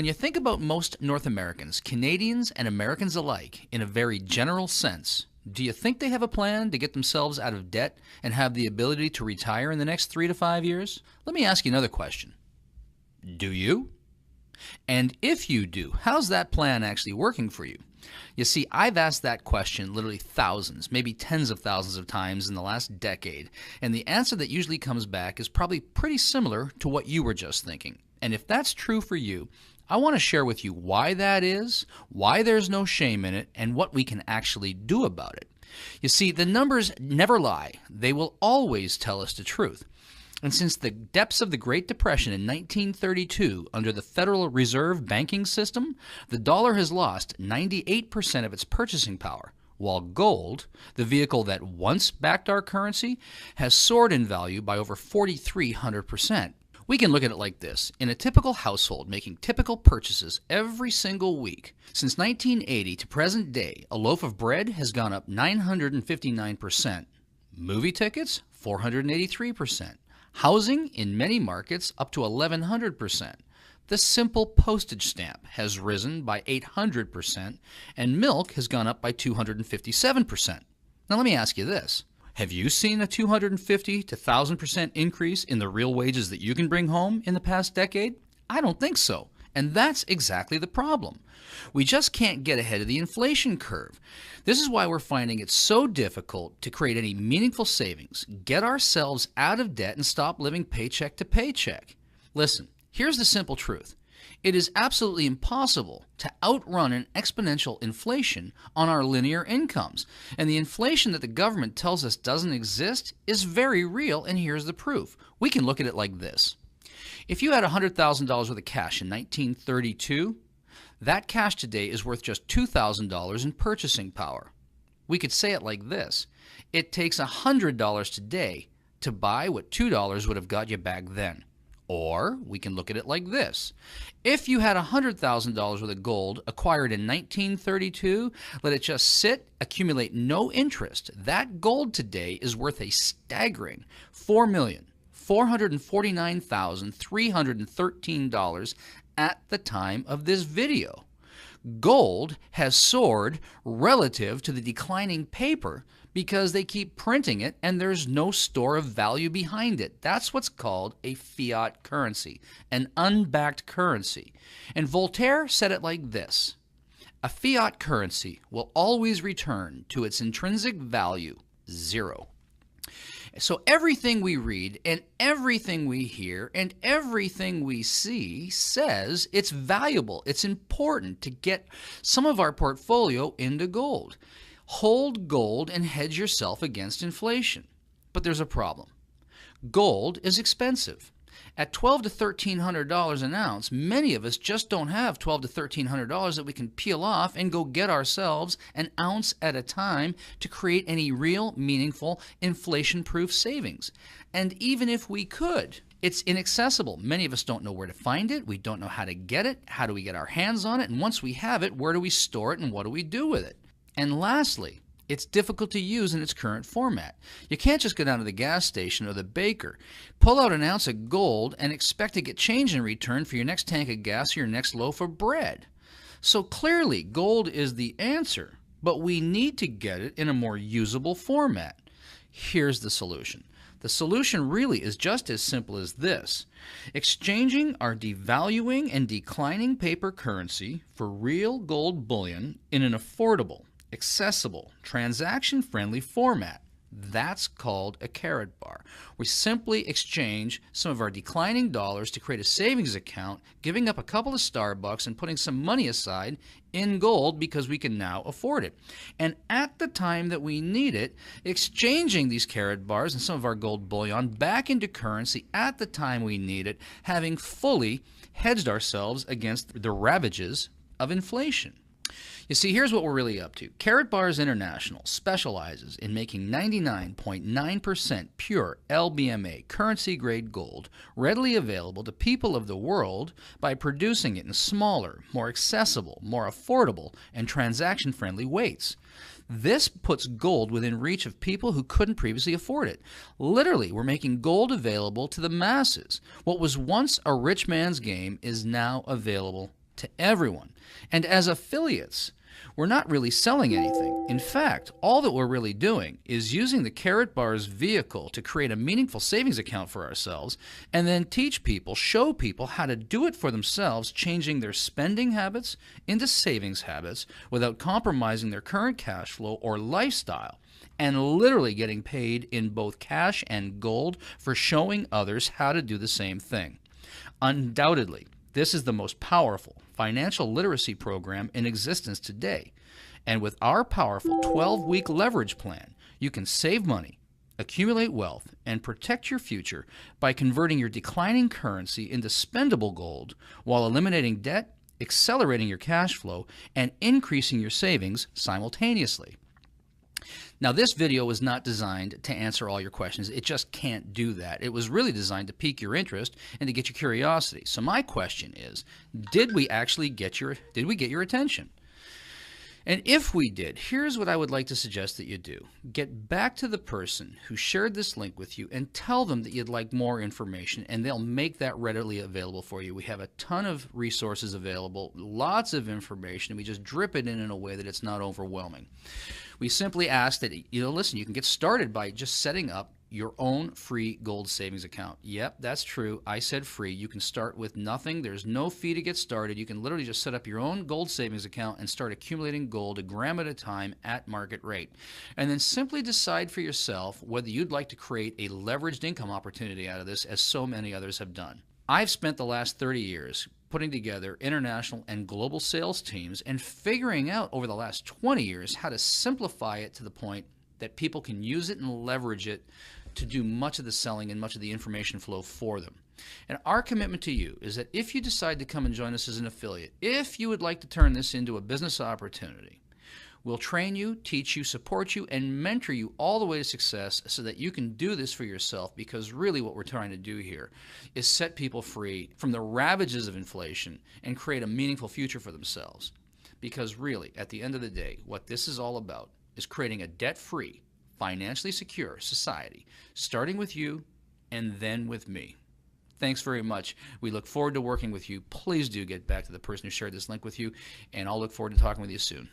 When you think about most North Americans, Canadians and Americans alike, in a very general sense, do you think they have a plan to get themselves out of debt and have the ability to retire in the next 3 to 5 years? Let me ask you another question. Do you? And if you do, how's that plan actually working for you? You see, I've asked that question literally thousands, maybe tens of thousands of times in the last decade, and the answer that usually comes back is probably pretty similar to what you were just thinking. And if that's true for you, I want to share with you why that is, why there's no shame in it, and what we can actually do about it. You see, the numbers never lie. They will always tell us the truth. And since the depths of the Great Depression in 1932, under the Federal Reserve banking system, the dollar has lost 98% of its purchasing power, while gold, the vehicle that once backed our currency, has soared in value by over 4,300%. We can look at it like this. In a typical household making typical purchases every single week, since 1980 to present day, a loaf of bread has gone up 959%. Movie tickets, 483%. Housing in many markets up to 1,100%. The simple postage stamp has risen by 800%, and milk has gone up by 257%. Now let me ask you this. Have you seen a 250 to 1,000% increase in the real wages that you can bring home in the past decade? I don't think so. And that's exactly the problem. We just can't get ahead of the inflation curve. This is why we're finding it so difficult to create any meaningful savings, get ourselves out of debt, and stop living paycheck to paycheck. Listen, here's the simple truth. It is absolutely impossible to outrun an exponential inflation on our linear incomes. And the inflation that the government tells us doesn't exist is very real, and here's the proof. We can look at it like this. If you had $100,000 worth of cash in 1932, that cash today is worth just $2,000 in purchasing power. We could say it like this. It takes $100 today to buy what $2 would have got you back then. Or we can look at it like this. If you had $100,000 worth of gold acquired in 1932, let it just sit, accumulate no interest. That gold today is worth a staggering $4,449,313 at the time of this video. Gold has soared relative to the declining paper because they keep printing it and there's no store of value behind it. That's what's called a fiat currency, an unbacked currency. And Voltaire said it like this: a fiat currency will always return to its intrinsic value, zero. So everything we read and everything we hear and everything we see says it's valuable, it's important to get some of our portfolio into gold. Hold gold and hedge yourself against inflation. But there's a problem. Gold is expensive. At $1,200 to $1,300 an ounce, many of us just don't have $1,200 to $1,300 that we can peel off and go get ourselves an ounce at a time to create any real, meaningful, inflation-proof savings. And even if we could, it's inaccessible. Many of us don't know where to find it. We don't know how to get it. How do we get our hands on it? And once we have it, where do we store it and what do we do with it? And lastly, it's difficult to use in its current format. You can't just go down to the gas station or the baker, pull out an ounce of gold, and expect to get change in return for your next tank of gas or your next loaf of bread. So clearly, gold is the answer, but we need to get it in a more usable format. Here's the solution. The solution really is just as simple as this: exchanging our devaluing and declining paper currency for real gold bullion in an affordable, accessible, transaction-friendly format. That's called a carrot bar. We simply exchange some of our declining dollars to create a savings account, giving up a couple of Starbucks and putting some money aside in gold because we can now afford it. And at the time that we need it, exchanging these carrot bars and some of our gold bullion back into currency at the time we need it, having fully hedged ourselves against the ravages of inflation. You see, here's what we're really up to. Carrot Bars International specializes in making 99.9% pure LBMA currency-grade gold readily available to people of the world by producing it in smaller, more accessible, more affordable, and transaction-friendly weights. This puts gold within reach of people who couldn't previously afford it. Literally, we're making gold available to the masses. What was once a rich man's game is now available to everyone. And as affiliates, we're not really selling anything. In fact, all that we're really doing is using the Carrot Bar's vehicle to create a meaningful savings account for ourselves and then teach people, show people how to do it for themselves, changing their spending habits into savings habits without compromising their current cash flow or lifestyle, and literally getting paid in both cash and gold for showing others how to do the same thing. Undoubtedly, this is the most powerful financial literacy program in existence today. And with our powerful 12-week leverage plan, you can save money, accumulate wealth, and protect your future by converting your declining currency into spendable gold while eliminating debt, accelerating your cash flow, and increasing your savings simultaneously. Now, this video was not designed to answer all your questions. It just can't do that. It was really designed to pique your interest and to get your curiosity. So my question is, did we get your attention? And if we did, here's what I would like to suggest that you do. Get back to the person who shared this link with you and tell them that you'd like more information, and they'll make that readily available for you. We have a ton of resources available, lots of information, and we just drip it in a way that it's not overwhelming. We simply ask that, listen, you can get started by just setting up your own free gold savings account. Yep, that's true. I said free. You can start with nothing. There's no fee to get started. You can literally just set up your own gold savings account and start accumulating gold a gram at a time at market rate. And then simply decide for yourself whether you'd like to create a leveraged income opportunity out of this, as so many others have done. I've spent the last 30 years putting together international and global sales teams and figuring out over the last 20 years how to simplify it to the point that people can use it and leverage it to do much of the selling and much of the information flow for them. And our commitment to you is that if you decide to come and join us as an affiliate, if you would like to turn this into a business opportunity, we'll train you, teach you, support you, and mentor you all the way to success so that you can do this for yourself, because really what we're trying to do here is set people free from the ravages of inflation and create a meaningful future for themselves. Because really, at the end of the day, what this is all about is creating a debt-free, financially secure society, starting with you and then with me. Thanks very much. We look forward to working with you. Please do get back to the person who shared this link with you, and I'll look forward to talking with you soon.